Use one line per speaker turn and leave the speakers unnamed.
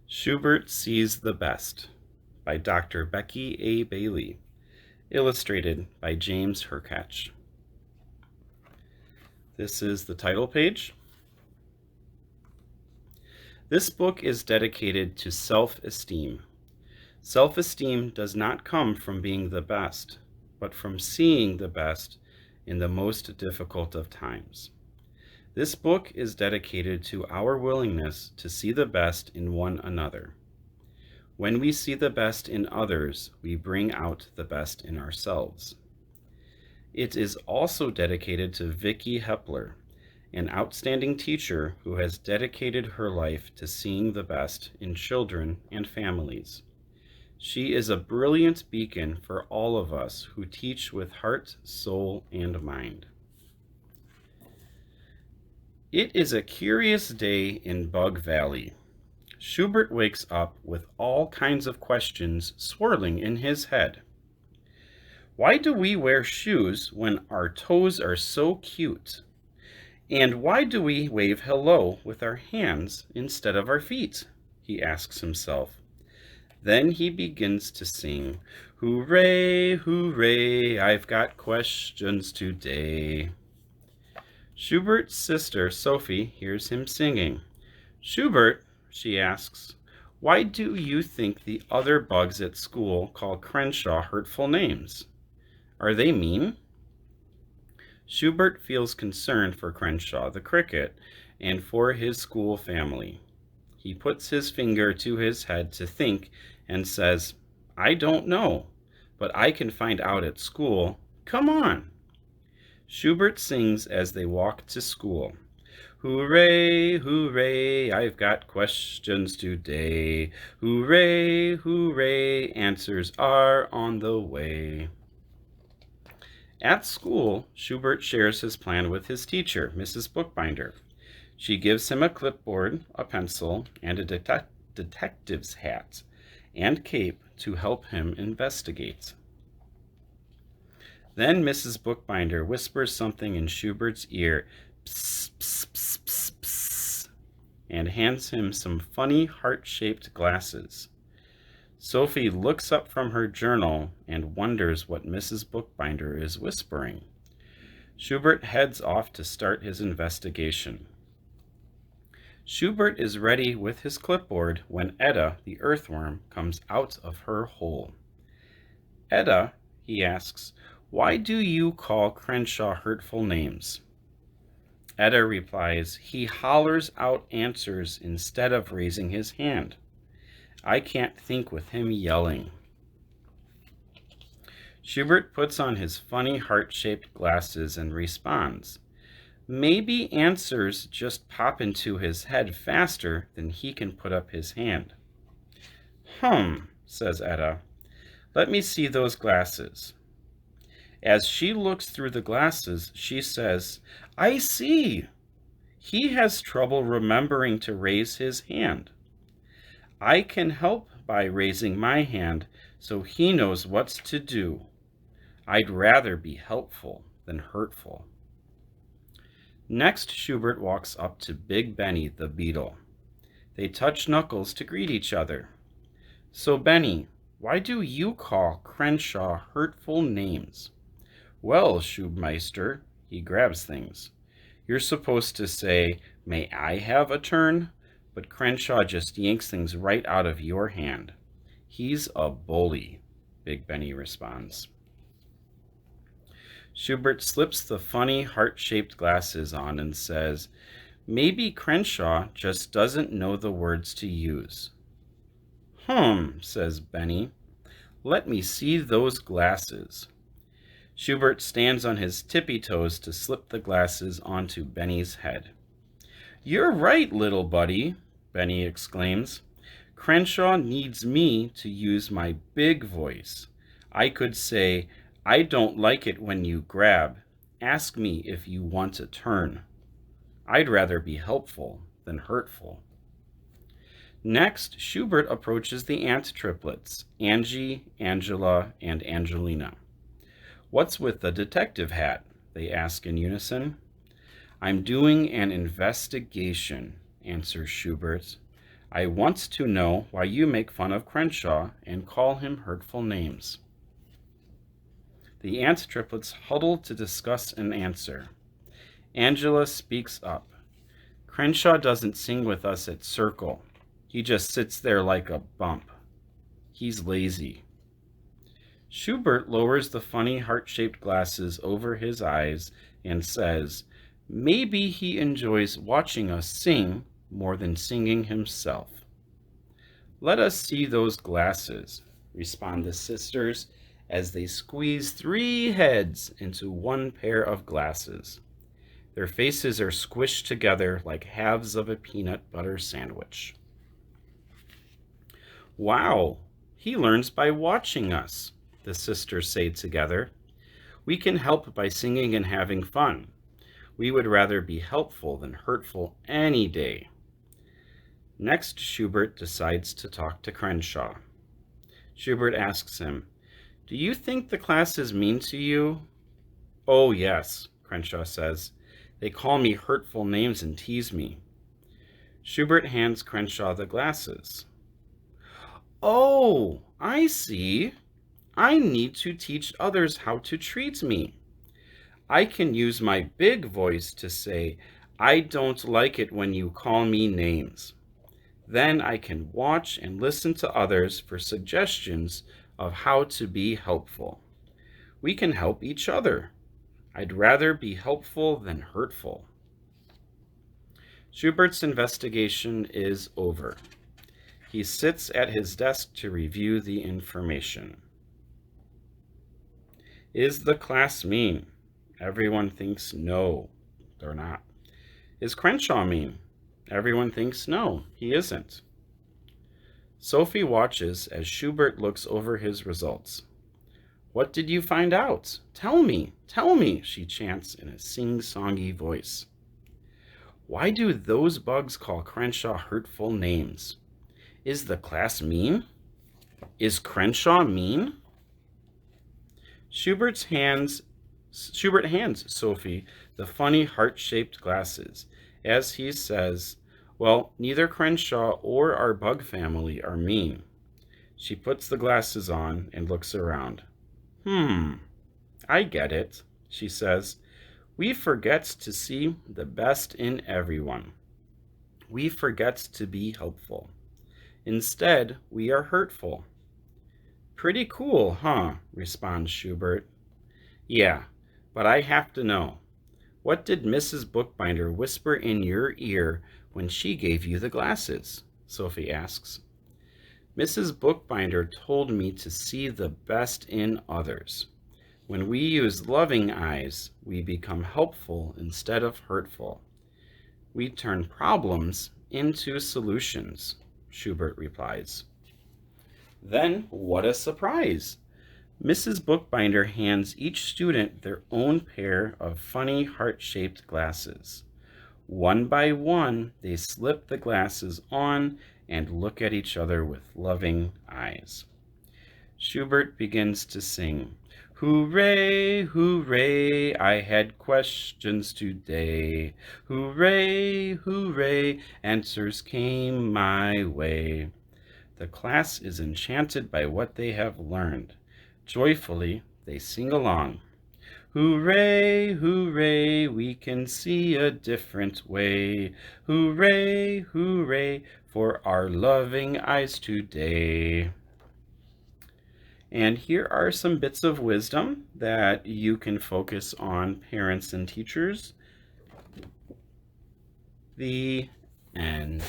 Shubert Sees the Best by Dr. Becky A. Bailey, illustrated by James Herkach. This is the title page. This book is dedicated to self-esteem. Self-esteem does not come from being the best, but from seeing the best in the most difficult of times. This book is dedicated to our willingness to see the best in one another. When we see the best in others, we bring out the best in ourselves. It is also dedicated to Vicky Hepler, an outstanding teacher who has dedicated her life to seeing the best in children and families. She is a brilliant beacon for all of us who teach with heart, soul, and mind. It is a curious day in Bug Valley. Shubert wakes up with all kinds of questions swirling in his head. Why do we wear shoes when our toes are so cute? And why do we wave hello with our hands instead of our feet? He asks himself. Then he begins to sing, "Hooray, hooray, I've got questions today." Shubert's sister, Sophie, hears him singing. "Shubert," she asks, "why do you think the other bugs at school call Crenshaw hurtful names? Are they mean?" Shubert feels concerned for Crenshaw the Cricket and for his school family. He puts his finger to his head to think and says, "I don't know, but I can find out at school. Come on." Shubert sings as they walk to school. "Hooray, hooray, I've got questions today. Hooray, hooray, answers are on the way." At school, Shubert shares his plan with his teacher, Mrs. Bookbinder. She gives him a clipboard, a pencil, and a detective's hat and cape to help him investigate. Then Mrs. Bookbinder whispers something in Shubert's ear, "Psst, psst, psst, psst, psst," and hands him some funny heart-shaped glasses. Sophie looks up from her journal and wonders what Mrs. Bookbinder is whispering. Shubert heads off to start his investigation. Shubert is ready with his clipboard when Etta, the earthworm, comes out of her hole. "Etta," he asks, "why do you call Crenshaw hurtful names?" Etta replies, "He hollers out answers instead of raising his hand. I can't think with him yelling." Shubert puts on his funny heart-shaped glasses and responds, "Maybe answers just pop into his head faster than he can put up his hand." Says Etta. "Let me see those glasses." As she looks through the glasses, she says, "I see. He has trouble remembering to raise his hand. I can help by raising my hand so he knows what's to do. I'd rather be helpful than hurtful." Next, Shubert walks up to Big Benny the beetle. They touch knuckles to greet each other. "So, Benny, why do you call Crenshaw hurtful names?" "Well, Schubmeister," he grabs things. "You're supposed to say, 'May I have a turn?' But Crenshaw just yanks things right out of your hand. He's a bully," Big Benny responds. Shubert slips the funny heart-shaped glasses on and says, "Maybe Crenshaw just doesn't know the words to use." Says Benny. "Let me see those glasses." Shubert stands on his tippy toes to slip the glasses onto Benny's head. "You're right, little buddy," Benny exclaims. "Crenshaw needs me to use my big voice. I could say, 'I don't like it when you grab. Ask me if you want a turn.' I'd rather be helpful than hurtful." Next, Shubert approaches the ant triplets, Angie, Angela, and Angelina. "What's with the detective hat?" they ask in unison. "I'm doing an investigation," answers Shubert. I want to know why you make fun of Crenshaw and call him hurtful names. The ant triplets huddle to discuss an answer. Angela speaks up. Crenshaw doesn't sing with us at circle. He just sits there like a bump. He's lazy. Shubert lowers the funny heart-shaped glasses over his eyes and says, maybe he enjoys watching us sing more than singing himself. Let us see those glasses, respond the sisters as they squeeze 3 heads into one pair of glasses. Their faces are squished together like halves of a peanut butter sandwich. Wow, he learns by watching us, the sisters say together. We can help by singing and having fun. We would rather be helpful than hurtful any day. Next, Shubert decides to talk to Crenshaw. Shubert asks him, do you think the class is mean to you? Oh, yes, Crenshaw says. They call me hurtful names and tease me. Shubert hands Crenshaw the glasses. Oh, I see. I need to teach others how to treat me. I can use my big voice to say, I don't like it when you call me names. Then I can watch and listen to others for suggestions of how to be helpful. We can help each other. I'd rather be helpful than hurtful. Schubert's investigation is over. He sits at his desk to review the information. Is the class mean? Everyone thinks no, they're not. Is Crenshaw mean? Everyone thinks no, he isn't. Sophie watches as Shubert looks over his results. What did you find out? Tell me, she chants in a sing-songy voice. Why do those bugs call Crenshaw hurtful names? Is the class mean? Is Crenshaw mean? Shubert hands Sophie the funny heart-shaped glasses as he says, well, neither Crenshaw or our bug family are mean. She puts the glasses on and looks around. I get it, she says. We forget to see the best in everyone. We forget to be helpful. Instead, we are hurtful. Pretty cool, huh? Responds Shubert. Yeah, but I have to know. What did Mrs. Bookbinder whisper in your ear when she gave you the glasses? Sophie asks. Mrs. Bookbinder told me to see the best in others. When we use loving eyes, we become helpful instead of hurtful. We turn problems into solutions, Shubert replies. Then, what a surprise! Mrs. Bookbinder hands each student their own pair of funny heart-shaped glasses. One by one, they slip the glasses on and look at each other with loving eyes. Shubert begins to sing, hooray, hooray, I had questions today. Hooray, hooray, answers came my way. The class is enchanted by what they have learned. Joyfully, they sing along. Hooray, hooray, we can see a different way. Hooray, hooray, for our loving eyes today. And here are some bits of wisdom that you can focus on, parents and teachers. The end.